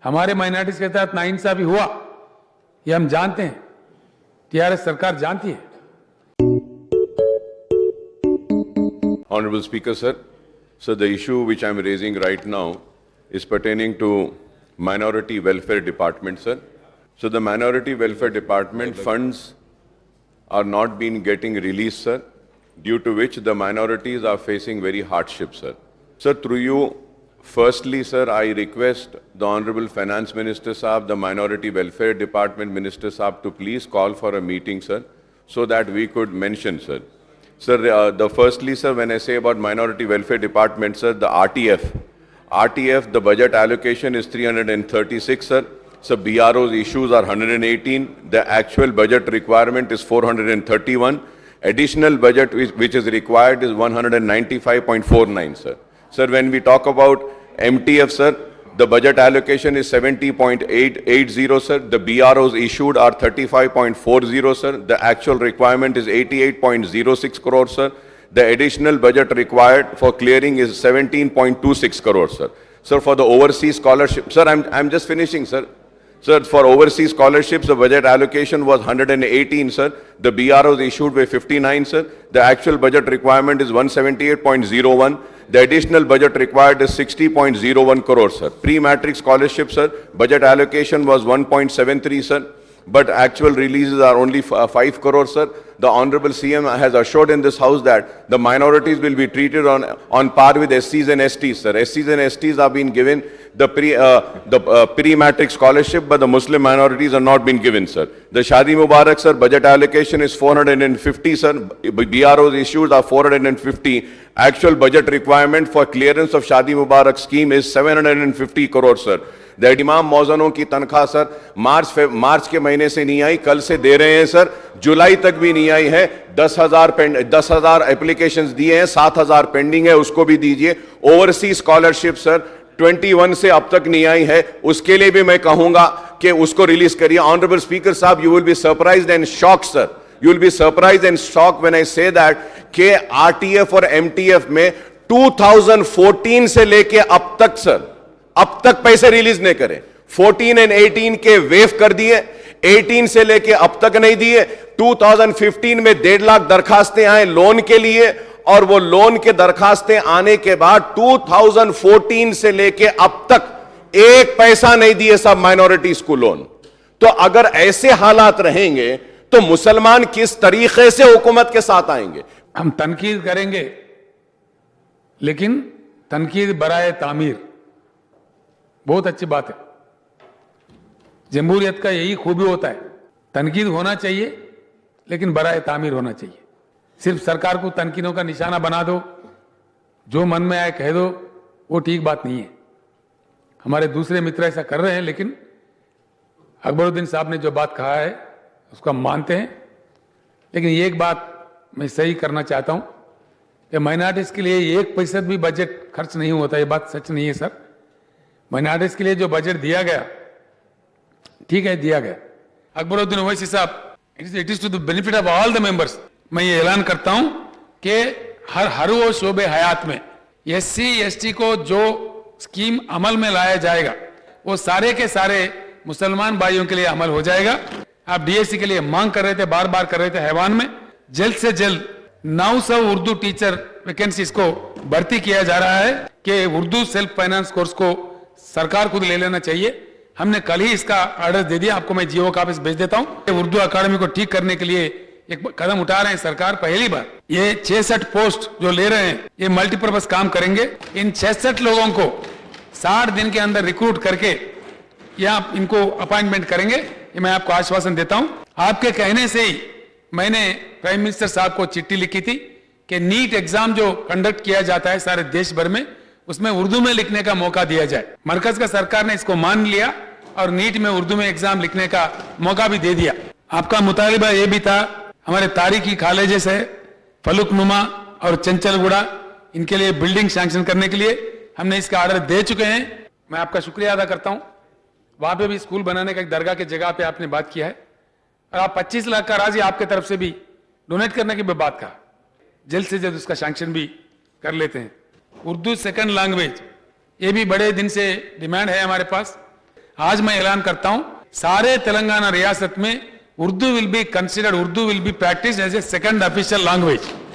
हमारे माइनॉरिटीज के साथ नाइंसाफी हुआ, ये हम जानते हैं, टीआरएस सरकार जानती है। Honorable Speaker, sir. So the issue which I am raising right now is pertaining to Minority Welfare Department, sir. So the Minority Welfare Department funds are not been getting released, sir, due to which the minorities are facing very hardship, sir. Sir, through you, firstly, sir, I request the Honorable Finance Minister Saab, the Minority Welfare Department Minister Saab to please call for a meeting, sir, so that we could mention, sir. Sir, firstly, sir, when I say about Minority Welfare Department, sir, the RTF, the budget allocation is 336, sir. So BRO's issues are 118. The actual budget requirement is 431. Additional budget which is required is 195.49, sir. Sir, when we talk about MTF, sir, the budget allocation is 70.880, sir. The BROs issued are 35.40, sir. The actual requirement is 88.06 crore, sir. The additional budget required for clearing is 17.26 crore, sir. Sir, for the overseas scholarship, sir, I'm just finishing, sir. Sir, for overseas scholarships, the budget allocation was 118, sir. The BROs issued were 59, sir. The actual budget requirement is 178.01. The additional budget required is 60.01 crore, sir. Pre-matric scholarship, sir, budget allocation was 1.73, sir. But actual releases are only 5 crore, sir. The Honorable CM has assured in this House that the minorities will be treated on par with SCs and STs, sir. SCs and STs are being given the pre-matric scholarship, but the Muslim minorities are not been given, sir. The Shadi Mubarak, sir, budget allocation is 450, sir. BRO's issues are 450. Actual budget requirement for clearance of Shadi Mubarak scheme is 750 crore, sir. The इमाम मौजनों की तनख्वाह sir March के महीने से नहीं आई, कल से दे रहे हैं सर, जुलाई तक भी नहीं आई है। 10,000 एप्लीकेशंस दिए हैं, 7,000 पेंडिंग है, उसको भी दीजिए। ओवरसीज स्कॉलरशिप सर 21 से अब तक नहीं आई है, उसके लिए भी मैं कहूंगा कि उसको रिलीज करिए। ऑनरेबल स्पीकर साहब, you will be surprised and shocked, sir, you will be surprised and shocked when I say that कि आरटीएफ और एमटीएफ में 2014 से लेके अब तक सर, अब तक पैसे रिलीज नहीं करे। 14 और 18 के वेव कर दिए, 18 से लेके अब तक नहीं दिए। 2015 में 1.5 लाख दरखास्तें आए लोन के लिए, और वो लोन के दरखास्तें आने के बाद 2014 से लेके अब तक एक पैसा नहीं दिए सब माइनॉरिटीज को लोन। तो अगर ऐसे हालात रहेंगे तो मुसलमान किस तरीके से हुकूमत के साथ आएंगे? हम तनकीद करेंगे, लेकिन तनकीद बराए तामीर, बहुत अच्छी बात है। जमहूरियत का यही खूबी होता है, तनकीद होना चाहिए लेकिन बराए तामीर होना चाहिए। सिर्फ सरकार को तनकीदों का निशाना बना दो, जो मन में आए कह दो, वो ठीक बात नहीं है। हमारे दूसरे मित्र ऐसा कर रहे हैं, लेकिन अकबरुद्दीन साहब ने जो बात कहा है उसको हम मानते हैं। लेकिन एक बात मैं सही करना चाहता हूं कि माइनॉरिटीज के लिए 1% भी बजट खर्च नहीं होता, ये बात सच नहीं है सर। माइनॉरिटीज के लिए जो बजट दिया गया, ठीक है, दिया गया। अकबरुद्दीन ओवैसी साहब, it is to the benefit of all the members. मैं ये ऐलान करता हूं कि हर वो शोबे हयात में SC ST को जो स्कीम अमल में लाया जाएगा, वो सारे के सारे मुसलमान भाइयों के लिए अमल हो जाएगा। आप DSC के लिए मांग कर रहे थे, बार बार कर रहे थे हैवान में, जल्द से जल्द 900 उर्दू टीचर वैकेंसीज को भर्ती किया जा रहा है कि उर्दू सेल्फ फाइनेंस कोर्स को सरकार खुद ले लेना चाहिए। हमने कल ही इसका ऑर्डर दे दिया, आपको मैं जीओ कॉपीज भेज देता हूं। उर्दू अकादमी को ठीक करने के लिए एक कदम उठा रहे हैं सरकार, पहली बार। ये 66 पोस्ट जो ले रहे हैं, ये मल्टीपर्पज काम करेंगे। इन 66 लोगों को 60 दिन के अंदर रिक्रूट करके या इनको अपॉइंटमेंट करेंगे, ये मैं आपको आश्वासन देता हूं। आपके कहने से ही मैंने प्राइम मिनिस्टर साहब को चिट्ठी लिखी थी कि नीट एग्जाम जो कंडक्ट किया जाता है सारे देश भर में, उसमें उर्दू में लिखने का मौका दिया जाए। मरकज का सरकार ने इसको मान लिया और नीट में उर्दू में एग्जाम लिखने का मौका भी दे दिया। आपका मुतालिबा ये भी था, हमारे तारीखी कॉलेजेस है फलुकनुमा और चंचलगुड़ा, इनके लिए बिल्डिंग सैंक्शन करने के लिए हमने इसका ऑर्डर दे चुके हैं। मैं आपका शुक्रिया अदा करता हूं। वहां पे भी स्कूल बनाने का एक दरगाह की जगह पे आपने बात किया है, और आप 25 लाख का राशि आपके तरफ से भी डोनेट करने की भी बात कहा। जल्द से जल्द उसका सैंक्शन भी कर लेते हैं। उर्दू सेकंड लैंग्वेज, ये भी बड़े दिन से डिमांड है हमारे पास। आज मैं ऐलान करता हूं, सारे तेलंगाना रियासत में Urdu will be considered, Urdu will be practice as a second official language.